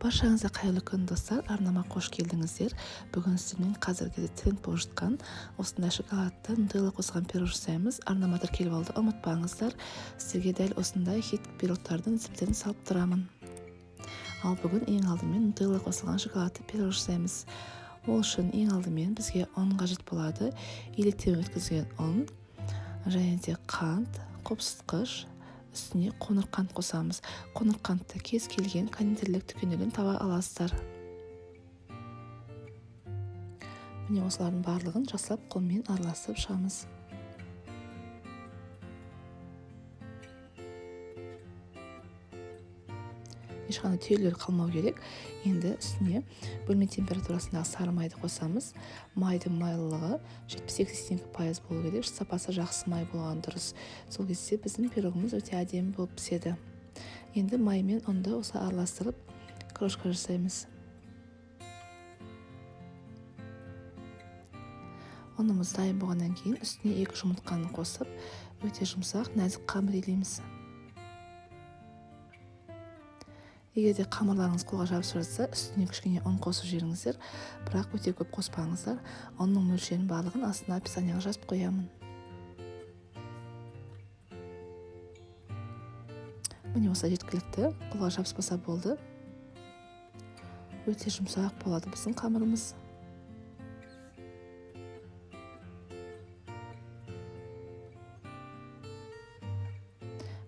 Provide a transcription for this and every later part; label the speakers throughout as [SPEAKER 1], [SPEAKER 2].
[SPEAKER 1] Баршаңызға қайырлы күн достар, арнама қош келдіңіздер. Бүгін сіздермен қазіргі тренд болып жатқан осындай шоколадты нутелла қосқан пирог жасаймыз. Арнама тіркеліп алды, ұмытпаңыздар. Сіздерге дәл осындай хит пирогтардың рецептерін салып тұрамын. Ал бүгін ең алдымен нутелла қосылған шоколадты пирог жасаймыз. Ол үшін ең алдымен бізге ұн қажет болады. Електен өткізген ұн, және де қант, қопсытқыш, үстіне қоңыр қант қосамыз. Қоңыр қантты кез келген кондитерлік дүкендерден таба аласыздар. Міне осылардың барлығын жасап қолмен араластырып шығамыз. Ешқандай түйелер қалмау керек. Енді үстіне бөлме температурасындағы сары майды қосамыз. Майдың майлылығы 70-82% болу керек. Сапасы жақсы май болған дұрыс. Сол кезде біздің пирогымыз өте әдемі болып піседі. Енді май мен ұнды осы араластырып крошка жасаймыз. Ұнымыз дайын болғаннан кейін үстіне 2 жұмыртқаны қосып, өте жұмсақ, нәзік қамыр илейміз. Егер де қамырларыңыз қолға жабысып жатса, үстіне кішкене ұн қосып жіберіңіздер, бірақ өте көп қоспаңыздар. Ұнның мөлшерін барлығын астына описанияға жазып қоямын. Міне осы жеткілікті, қолға жабыспаса болды. Өте жұмсақ болады біздің қамырымыз.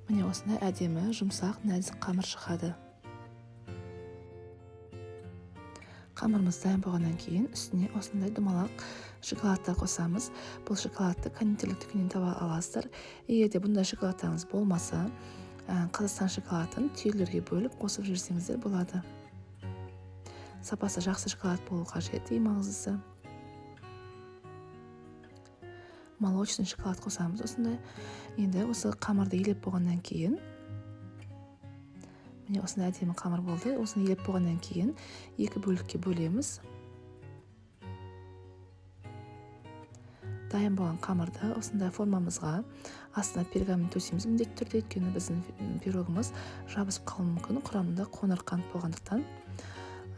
[SPEAKER 1] Міне осындай әдемі, жұмсақ, нәзік қамыр шығады. Қамырымыз дайын болғаннан кейін үстіне осындай домалақ шоколадтар қосамыз. Бұл шоколадты кондитерлік дүкеннен таба аласыздар. Егер де бұндай шоколадтарыңыз болмаса, Қазақстан шоколадын түйелерге бөліп қосып жүрсеңіздер болады. Сапасы жақсы шоколад болу қажет, ең маңыздысы. Молочный шоколад қосамыз осындай. Енді осы қамырды елеп болғаннан кейін, міне осындай әдемі қамыр болды. Осыны елеп болғаннан кейін 2 бөлікке бөлеміз. Дайын болған қамырды осындай формамызға астына пергамент төсейміз. Міндетті түрде, өйткені біздің пирогымыз жабысып қалуы мүмкін. Құрамында қоңыр қант болғандықтан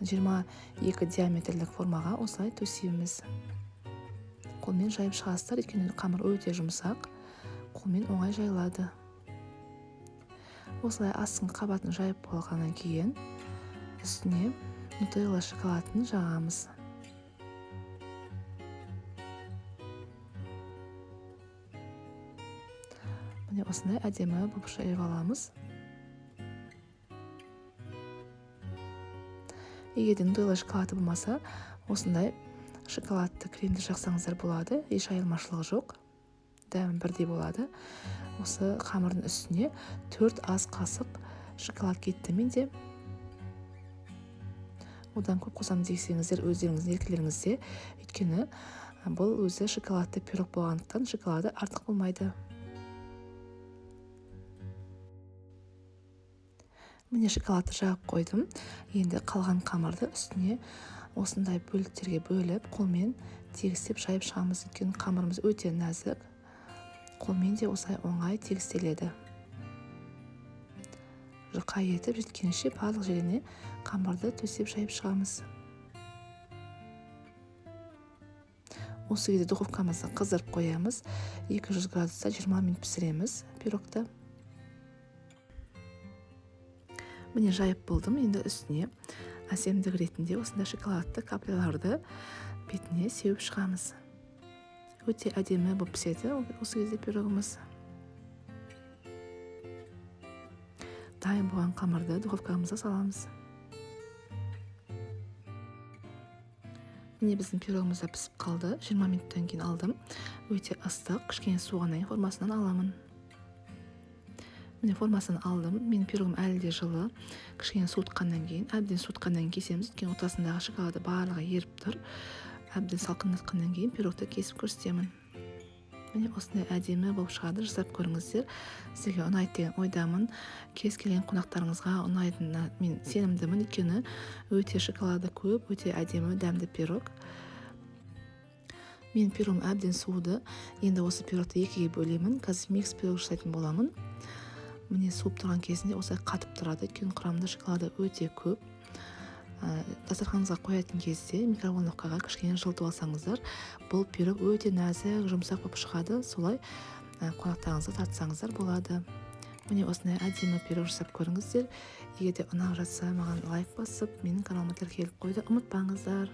[SPEAKER 1] 22 диаметрлік формаға осылай төсейміз. Қолмен жайып шығасыздар, өйткені қамыр өте жұмсақ, қолмен оңай жайылады. Осылай астыңғы қабатын жайып болғаннан кейін үстіне нутелла шоколадын жағамыз. Міне осындай әдемі болып жайып аламыз. Егер де нутелла шоколады болмаса, осындай шоколадты кремді жақсаңыздар болады. Еш айырмашылығы жоқ. Дәмі бірдей болады. Осы қамырдың үстіне 4 ас қасық шоколад кетті менде. Одан көп қосамын десеңіздер, өздеріңіздің еркілеріңізде. Өйткені бұл өзі шоколадты пирог болғандықтан шоколады артық болмайды. Міне шоколадты жағып қойдым. Енді қалған қамырды үстіне осындай бөліктерге бөліп, қолмен тегістеп жайып шығамыз. Өйткені қамырымыз өте нәзік. Қолмен де осылай оңай тегістеледі. Жұқа етіп жеткенше барлық жеріне қамырды төсеп жайып шығамыз. Осы кезде духовкамызды қыздырып қоямыз. 200 градуста 20 минут пісіреміз пирогты. Міне жайып болдым. Енді үстіне әсемдік ретінде осындай шоколадты капляларды бетіне сеуіп шығамыз. Өте әдемі болып піседі осы кезде пирогымыз. Дайын болған қамырды духовкамызға саламыз. Міне біздің пирогымыз да пісіп қалды. 20 минуттан кейін алдым. Өте ыстық, кішкене суығаннан кейін формасынан аламын. Міне формасын алдым. Менің пирогым әлі де жылы. Кішкене суытқаннан кейін, әбден суытқаннан кесеміз. Өйткені ортасындағы шоколады барлығы еріп тұр. Әбден салқындатқаннан кейін пирогты кесіп көрсетемін. Міне осындай әдемі болып шығады, жасап көріңіздер. Сізге ұнайды деген ойдамын. Кез келген қонақтарыңызға ұнайтынына мен сенімдімін. Өйткені өте шоколады көп, өте әдемі, дәмді пирог. Мен пирогым әбден суыды. Енді осы пирогты 2-ге бөлемін. Қазір микс пирог жасайтын боламын. Міне суып тұрған кезінде осылай қатып тұрады. Өйткені құрамында шоколады өте көп. дастарханыңызға қоятын кезде микроволновкаға кішкене жылытып алсаңыздар, бұл пирог өте нәзік, жұмсақ болып шығады. Солай қонақтарыңызға тартсаңыздар болады. Міне осындай әдемі пирог жасап көріңіздер. Егер де ұнап жатса, маған лайк басып, менің каналыма тіркеліп қойды ұмытпаңыздар.